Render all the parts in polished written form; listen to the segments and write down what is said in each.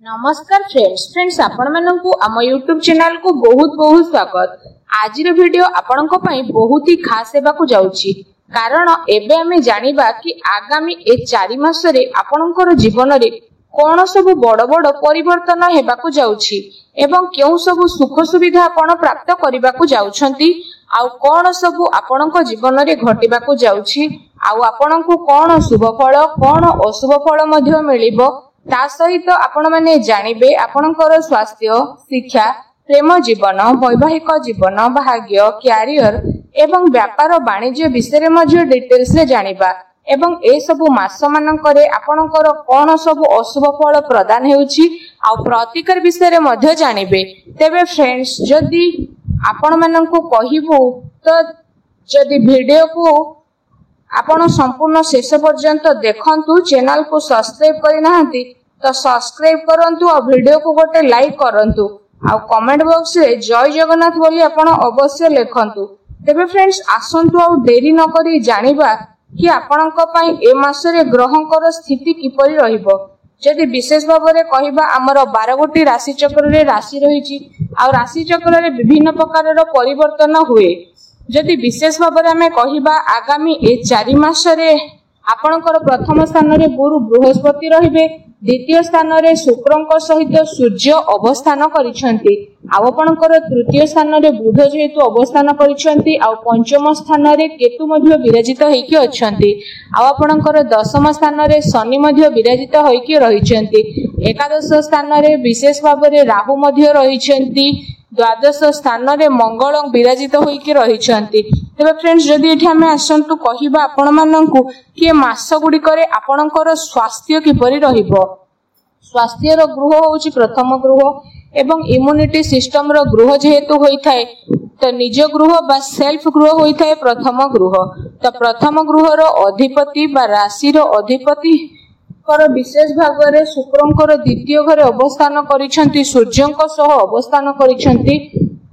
नमस्कार फ्रेंड्स आपण माननकु आम यूट्यूब चैनल को बहुत बहुत स्वागत। आज वीडियो आपण बहुत ही खास हेबाकु जाउची कारण एबे हमें जानिबा कि आगामी ए 4 मास रे आपणकर जीवन रे कोन सब बड़ बड़ परिवर्तन हेबाकु जाउची एवं केउ सब सुख सुविधा आपण प्राप्त करिबाकु जाउछंती आउ कोन सब आपणक जीवन रे घटिबाकु जाउची आउ आपणकु कोन शुभ फल कोन अशुभ फल मध्ये मिलिबो ता सहित आपण माने जानिबे आपणकर स्वास्थ्य शिक्षा प्रेम जीवन वैवाहिक जीवन भाग्य क्यारियर एवं व्यापार वाणिज्य विषय में डिटेल्स रे जानिबा एवं ए सब मास मानकरे आपणकर कोन सब अशुभ फल प्रदान हेउची आ प्रतिकार विषय मध्ये जानिबे। तेबे फ्रेंड्स जदि आपण माननकु कहिबो तो जदि वीडियो को आपण संपूर्ण शेष पर्यंत देखंतु चैनल को सब्सक्राइब करि नाहंती तो सब्सक्राइब करंतु और वीडियो को गोटे लाइक करंतु आ कमेंट बॉक्स रे जय जगन्नाथ बोली आपण अवश्य लिखंतु। तेबे फ्रेंड्स आसंतु आ देरी न करी जानिबा कि आपणक पई ए मास रे ग्रहंकर स्थिति किपरि रहिबो। जदि विशेष भाव में कहिबा हमर 12 गोटी राशि चक्र रे राशि रहिछि आ राशि चक्र रे विभिन्न प्रकार रो परिवर्तन हुए। जदि विशेष भाव में हमें कहिबा आगामी ए 4 मास रे आपणकर प्रथम स्थान रे गुरु बृहस्पति रहिबे द्वितीय स्थान रे शुक्रंक सहित सूर्य अवस्थान करिसेंती आ आपणकर तृतीय स्थान रे बुध जेतु अवस्थान करिसेंती आ पंचम स्थान रे केतु मध्ये विराजित होइकी अछंती आ आपणकर दशम स्थान रे शनि मध्ये विराजित होइकी रहिसेंती एकादश स्थान रे विशेष भाव रे राहु मध्ये रहिसेंती द्वादश स्थान रे मंगल विराजित होइकी रहिसेंती। तेबे फ्रेंड्स जदि एठी हमें आसंतु कहिबा आपण माननकु कि मास गुडी करे आपणकर स्वास्थ्य किपरि रहिबो। स्वास्थ्य रो गृह होउची प्रथम गृह एवं इम्यूनिटी सिस्टम रो गृह जेहेतु होई थाए तो निज गृह बा सेल्फ गृह होई थाए प्रथम गृह। तो प्रथम गृह रो अधिपति बा राशि रो अधिपति कर विशेष भाग रे शुक्रंकर द्वितीय घरे अवस्थान करिसेंती सूर्यंक सह अवस्थान करिसेंती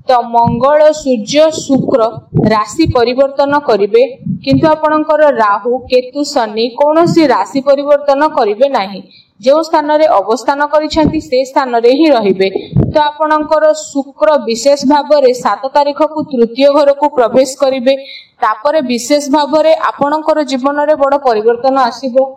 तो मंगल सूर्य शुक्र राशि परिवर्तन करिवे किंतु आपणकर राहु केतु शनि कोनोसी राशि परिवर्तन करिवे नाही। जो स्थान रे अवस्थान करिसेंती से स्थान रे ही रहिबे। तो आपणकर शुक्र विशेष भाव रे 7 तारिख को तृतीय घर को प्रवेश करिवे तापरे विशेष भाव रे आपणकर जीवन रे बड़ परिवर्तन आसीबो।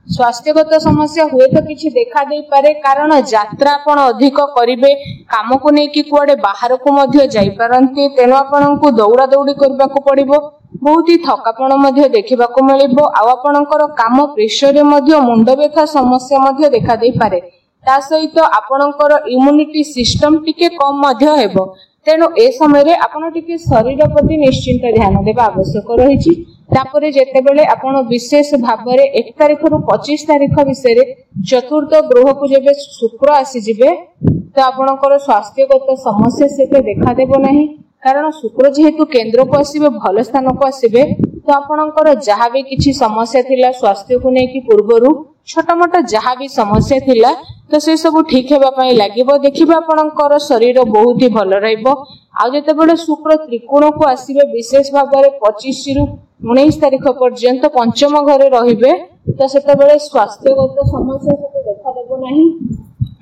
स्वास्थ्यगत समस्या हुए तो किछि देखा दे पारे कारण यात्रा आपण अधिक करिवे काम को नै कि कुआडे बाहर को मध्ये जाई पारंती तेनो आपण को दौड़ा दौड़ी करबा को पड़िबो बहुत ही थकापण मध्ये देखिबा को मिलिबो आ आपणकर काम प्रेशर रे मध्ये मुंड व्यथा समस्या मध्ये देखा दे पारे ता सहित आपणकर इम्यूनिटी सिस्टम टिके कम मध्ये हेबो। तेनो ए समय रे आपण टिके शरीर प्रति निश्चिंत ध्यान देबा आवश्यक रहिछि। तापरे जेते बेले आपण विशेष भाव रे 1 तारिख रु 25 तारिख विषय रे चतुर्थ ग्रह को जेबे शुक्र आसी जिवे तो आपणकर स्वास्थ्यगत समस्या सेते देखा देबो नाही कारण शुक्र जेहेतु केंद्र को आसीबे भल स्थान को आसीबे तो आपणकर जहा भी किछि समस्या थिला स्वास्थ्य को नै कि पूर्वरु छोटा मोटा जहा भी समस्या थिला तो से सब ठीक हेबा पई लागिबो। देखिबा आपणकर शरीर बहुत ही भल रहइबो। आ जेते बेले शुक्र त्रिकोण को आसीबे विशेष भाव रे 25 रु 19 तारिख पर्यंत पंचम घरे रहिबे तो सेते बेले स्वास्थ्यगत समस्या सेते देखा देबो नाही।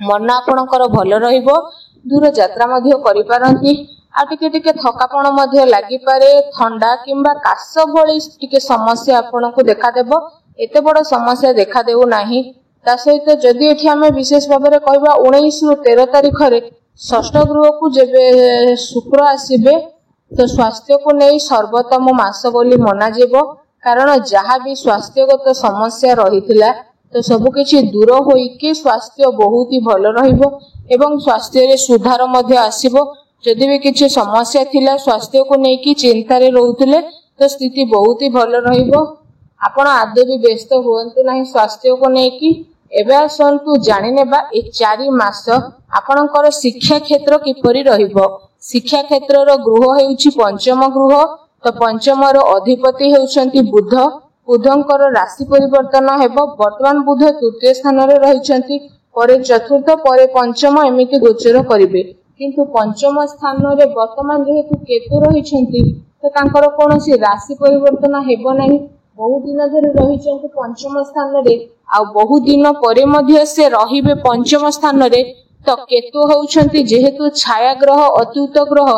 मन आपणकर भल रहइबो दूर यात्रा मध्ये करि पारंती आ टिके टिके थकापण मध्ये लागि पारे ठंडा किंबा काश भली टिके समस्या आपनको देखा देबो। एते बड़ समस्या देखा देउ नाही। ता सहित जदि एठी हमें विशेष भाव रे कहबा 19 रु 13 तारिख रे षष्ठ गृह को जेबे शुक्र आसीबे तो स्वास्थ्य को नै सर्वोत्तम मास बोली मना जेबो कारण जहा भी स्वास्थ्यगत समस्या रहिथिला तो सब किछि दूर होई के स्वास्थ्य बहुत ही भल रहिबो एवं स्वास्थ्य रे सुधार मध्ये आसीबो। जदि भी किछि समस्या थिला स्वास्थ्य को नै कि चिंता रे रहउथिले तो स्थिति बहुत ही भल रहिबो। आपण आदे भी व्यस्त होंतु नाही स्वास्थ्य को नै कि एबे आसंतु जानि नेबा ए 4 मास आपणकर शिक्षा क्षेत्र किपरि रहिबो। शिक्षा क्षेत्र रो गृह हेउची पंचम गृह तो पंचम रो अधिपति हेउचंती बुध बुधंकर राशि परिवर्तन हेबो। वर्तमान बुध तृतीय स्थान रे रहिचंती परे चतुर्थ परे पंचम एमिति गोचर करिवे किंतु पंचम स्थान रे वर्तमान जेहेतु केतु रहिचंती तो तांकर कोनोसी राशि परिवर्तन हेबो नाही बहुत दिन धरि रही पंचम स्थान रे आ बहुत दिन पर मध्य से रहिबे पंचम स्थान रे। तो केतु होउछंती जेहेतु छाया ग्रह अत्युत ग्रह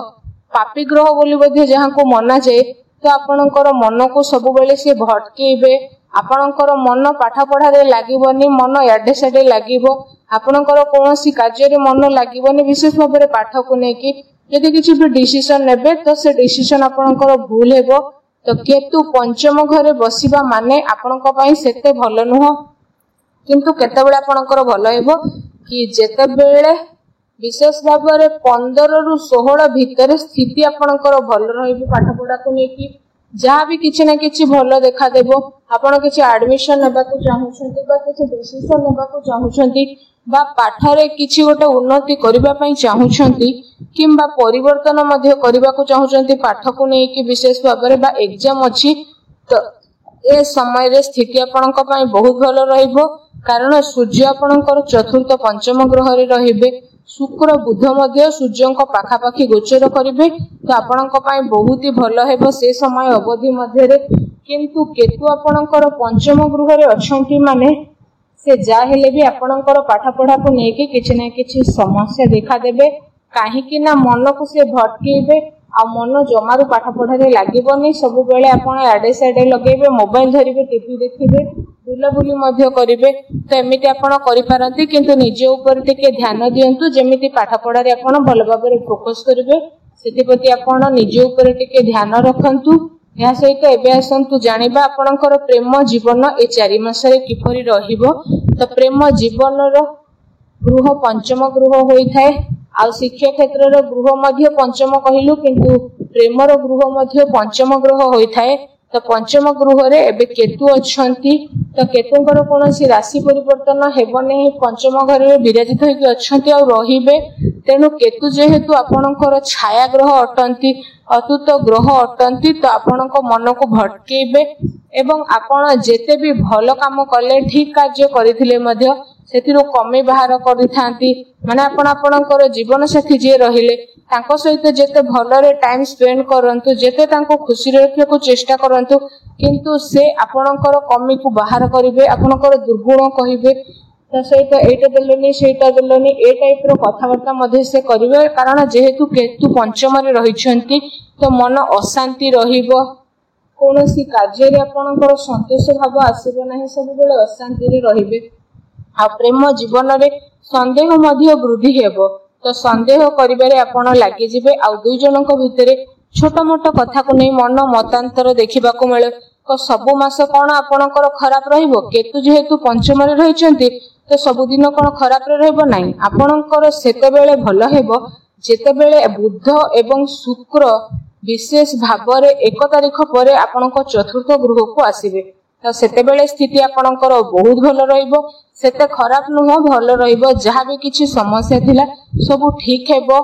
पापी ग्रह बोली बोधे जहाँ को मना जाए। तो आपणकर मन को सब बेले से भटकेबे आपणकर मन पाठ पढ़ारे लागबनी मन याडे साडे लागिबो आपणकर कोनोसी कार्य रे मन लागबनी विशेष भाव में पाठ को लेकी यदि किसी भी डिसीजन नेबे तो से डिसीजन आपणकर भूल हेबो। तो केतु पंचम घरे बसिबा माने आपणक पई सेते भलो नुह किंतु केतेबेले आपणकर भलो हेबो कि जेतेबेले विशेष भाव में 15 रु 16 भितर स्थिति आपणकर भलो रहइबो पाठ पढ़ा को लेकी जहाँ भी किसी ना किसी भलो देखा देबो आपण किसी एडमिशन नेबा को चाहुछंती बा किसी डिसीजन नेबा को चाहुछंती बा पाठरे किसी गोटे उन्नति करबा पई चाहुछंती किंबा परिवर्तन मध्य करबा को चाहुछंती पाठ को लेकी विशेष भाव में बा एग्जाम अछि। तो ए समय रे स्थिति आपणक पई बहुत भलो रहइबो कारण सूर्य आपणकर चतुर्थ पंचम ग्रह रे रहिबे शुक्र बुध मध्य सूर्यंक पाखापाखी गोचर करिवे। तो आपणक पई बहुत ही भलो हेबो से समय अवधि मध्य रे किंतु केतु आपणकर पंचम गृह रे अछंती माने से जा हेले भी आपणकर पाठ पढ़ा को लेके किछि ना किछि समस्या देखा देबे काहे कि ना मन को से भटकेबे आ मन जमारू पाठ पढ़ारे लागबनी सब बेले आपण आडे साडे लगेबे मोबाइल धरिबे टीवी देखिबे बुलाबुली मध्य करिवे। तो एमिति आपण करि पारंती किंतु निजे ऊपर टिके ध्यान दियंतु जेमिति पाठ पढ़ारे आपण भल भाबरे फोकस करिवे सेतिपति आपण निजे ऊपर टिके ध्यान रखंतु। या सहित एबे आसंतु जानिबा आपणकर प्रेम जीवन ए 4 मास रे किपरि रहिबो। तो प्रेम जीवन रो गृह पंचम गृह होई थाए आ शिक्षा क्षेत्र रो गृह मध्य पंचम कहिलु किंतु प्रेम रो गृह मध्य पंचम ग्रह होई थाए। तो पंचम गृह रे एबे केतु अछंती तो केतुंकर कोनोसी राशि परिवर्तन हेबो नै पंचम घर रे विराजित होई अछंती आ रहिबे तेनु केतु जेहेतु आपणकर छाया ग्रह अटंती अतुत ग्रह अटंती तो आपणक मन को भटकेबे एवं आपण जेते भी भलो काम कले ठीक कार्य करिथिले मध्य सेतिरो कमी बाहर करिथांती माने आपणकर जीवन साथी जे रहिले तांको सहित जेते भलरे टाइम स्पेंड करंतु जेते तांको खुशी रखिया को चेष्टा करंतु किंतु से आपणकर कमी को बाहर करिवे आपणकर दुर्गुण कहिबे तो सहित एटा देलोनी सेटा देलोनी ए टाइप रो कथावार्ता मध्ये से करिवे कारण जेहेतु केतु पंचम रे रहिछंती तो मन अशांति रहिबो कोनोसी कार्य रे आपणकर संतोष भाव आसीबो नाही सब बेले अशांति रे रहिबे आ प्रेम जीवन रे संदेह मध्य वृद्धि हेबो। तो संदेह करिबारे आपण लागि जिवे आ दुई जनक भितरे छोट मोट कथा को नै मन मतांतर देखिबा को मिले तो सब मास कोन आपणकर खराब रहिबो केतु जेहेतु पंचम रे रहिचंती तो सब दिन कोन खराब रे रहबो नाही आपणकर सेते बेले भलो हेबो जेते बेले बुध एवं शुक्र विशेष भाव रे 1 तारिख परे आपणक चतुर्थ गृह को आसीबे। तो सेते बेले स्थिति आपणकर बहुत भलो रहिबो सेते खराब नुह भलो रहिबो जहाँ भी किछि समस्या थिला सब ठीक हेबो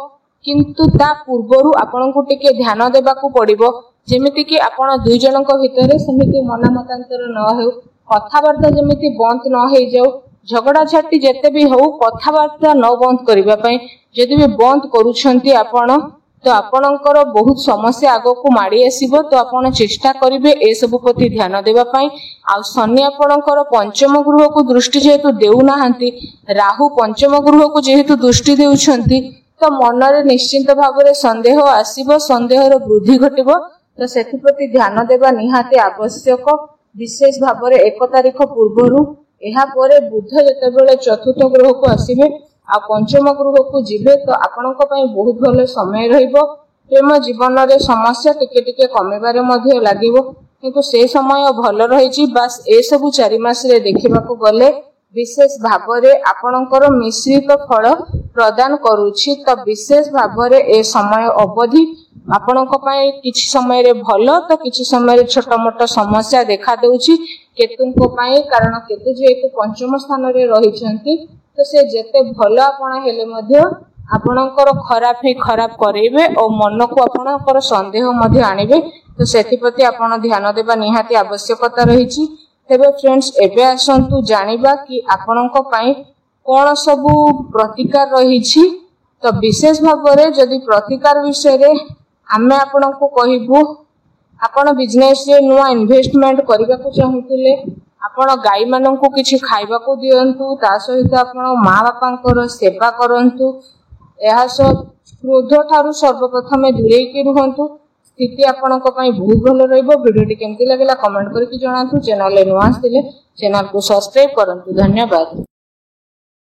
किंतु ता पूर्वरु आपणको टिके ध्यान देबा को पड़िबो जेमिति कि आपण दुई जनक भितरे समिति मना मतांतर न हेउ कथावार्ता जेमिति बंद न हे जाऊ झगड़ा झाटी जेते भी हो कथावार्ता न बंद करिबा पई जदि भी बंद करूछंती आपण तो आपणकर बहुत समस्या आगो को माड़ी आसीबो। तो आपण चेष्टा करिवे ए सब प्रति ध्यान देबा पई आ शनि आपणकर पंचम गृह को दृष्टि जेहेतु देउ नाहंती राहु पंचम गृह को जेहेतु दृष्टि देउछंती तो मन रे निश्चिंत भाव रे संदेह आसीबो संदेह रो वृद्धि घटिबो। तो सेति प्रति ध्यान देबा निहाती आवश्यक विशेष भाव रे 1 तारिख पूर्वरु एहा परे बुध जते बेले चतुर्थ गृह को आसीबे आ पंचम गृह को जिबे तो आपणक पई बहुत भलो समय रहइबो प्रेम जीवन रे समस्या टिके टिके कमेबारे मध्ये लागिबो किंतु से समय भलो रहिछि बस ए सब 4 मास रे देखिबा को गले विशेष भाव रे आपणकर मिश्रित फल प्रदान करूछि। तो विशेष भाव रे ए समय अवधि आपणक पई किछि समय रे भलो तो किछि समय रे छोटा मोटा समस्या देखा देउछि केतुंको पई कारण केतु जेतु पंचम स्थान रे रहिछंती तो से जेते भलो आपण हेले मध्ये आपणकर खराब ही खराब करेबे और मन को आपणकर संदेह मध्ये आनिबे। तो सेति प्रति आपण ध्यान देबा निहाती आवश्यकता रहिछि। तेबे फ्रेंड्स एबे आसंतु जानिबा कि आपणक पई कोन सब प्रतिकार रहिछि। तो विशेष भाव रे जदि प्रतिकार विषय रे आमे आपणको कहिबु आपण बिजनेस रे नुआ इन्वेस्टमेंट करबा को चाहूतिले आपण गाई माननकु किछि खाइबा को दियंतु ता सहित आपण मां बापांकर सेवा करंतु एहा सब क्रोध थारु सर्वप्रथम दूरे के रुहंतु स्थिति आपणक पई बहुत भलो रहइबो। वीडियोटी केमति लागला कमेंट करके जणातु। चैनल रे नुआ आस्थिले चैनल को सब्सक्राइब करंतु। धन्यवाद।